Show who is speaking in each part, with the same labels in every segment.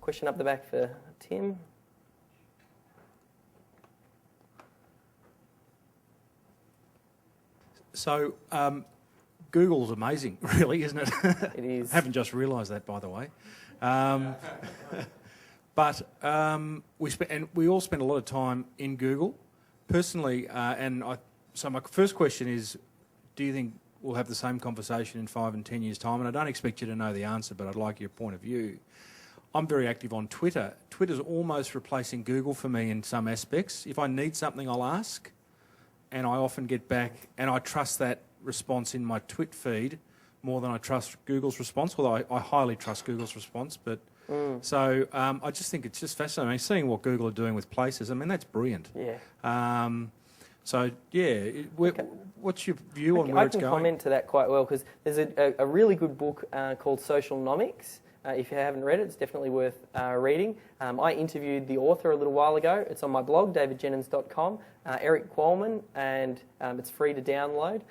Speaker 1: Question up the back for Tim.
Speaker 2: So, Google's amazing, really, isn't it?
Speaker 1: It is.
Speaker 2: I haven't just realised that, by the way. But we all spend a lot of time in Google. Personally, so my first question is, do you think we'll have the same conversation in 5 and 10 years' time? And I don't expect you to know the answer, but I'd like your point of view. I'm very active on Twitter. Twitter's almost replacing Google for me in some aspects. If I need something, I'll ask, and I often get back, and I trust that response in my Twit feed more than I trust Google's response, although I highly trust Google's response. But So I just think it's just fascinating. I mean, seeing what Google are doing with Places, I mean, that's brilliant.
Speaker 1: Yeah.
Speaker 2: What's your view on where it's going?
Speaker 1: I can comment to that quite well, because there's a really good book called Socialnomics. If you haven't read it, it's definitely worth reading. I interviewed the author a little while ago. It's on my blog, davidjennings.com, Eric Qualman, and it's free to download.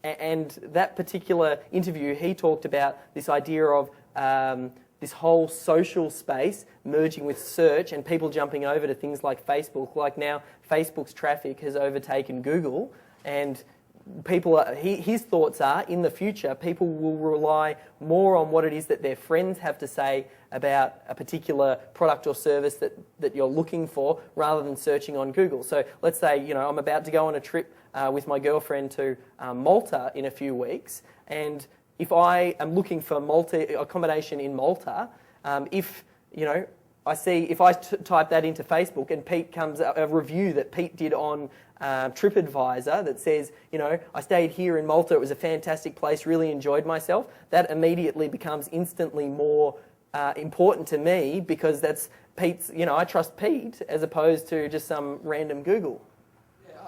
Speaker 1: And that particular interview, he talked about this idea of this whole social space merging with search and people jumping over to things like Facebook. Like now, Facebook's traffic has overtaken Google, and his thoughts are, in the future, people will rely more on what it is that their friends have to say about a particular product or service that you're looking for, rather than searching on Google. So let's say, I'm about to go on a trip with my girlfriend to Malta in a few weeks, and if I am looking for accommodation in Malta, if I type that into Facebook and Pete comes a review that Pete did on TripAdvisor that says, I stayed here in Malta, it was a fantastic place, really enjoyed myself, that immediately becomes instantly more important to me, because that's Pete's, I trust Pete as opposed to just some random Google.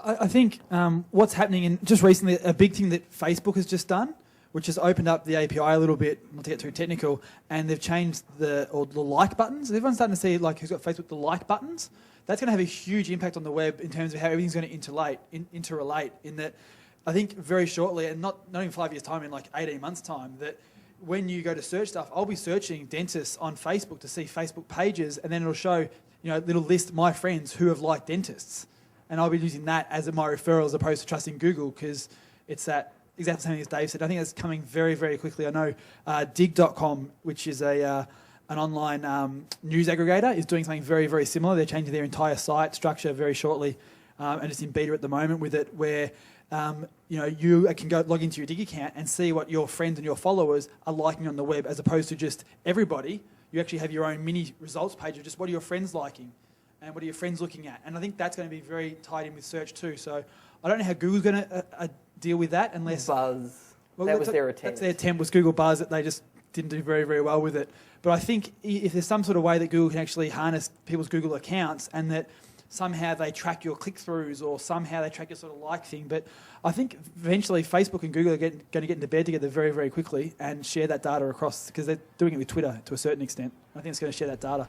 Speaker 3: I think what's happening, and just recently, a big thing that Facebook has just done, which has opened up the API a little bit, not to get too technical, and they've changed the like buttons. Everyone's starting to see, who's got Facebook, the like buttons. That's going to have a huge impact on the web in terms of how everything's going to interrelate, in that I think very shortly, and not in 5 years' time, in 18 months' time, that when you go to search stuff, I'll be searching dentists on Facebook to see Facebook pages, and then it'll show, little list my friends who have liked dentists. And I'll be using that as my referral as opposed to trusting Google, because it's that exactly the same as Dave said. I think that's coming very, very quickly. I know Dig.com, which is an online news aggregator, is doing something very, very similar. They're changing their entire site structure very shortly, and it's in beta at the moment with it, where you can go log into your Dig account and see what your friends and your followers are liking on the web, as opposed to just everybody. You actually have your own mini results page of just what are your friends liking and what are your friends looking at. And I think that's going to be very tied in with search too. So I don't know how Google's going to deal with that, unless
Speaker 1: Buzz. That was their attempt.
Speaker 3: That's their attempt, was Google Buzz, that they just didn't do very, very well with it. But I think if there's some sort of way that Google can actually harness people's Google accounts, and that somehow they track your click-throughs, or somehow they track your sort of like thing. But I think eventually Facebook and Google are going to get into bed together very, very quickly and share that data across, because they're doing it with Twitter to a certain extent. I think it's going to share that data.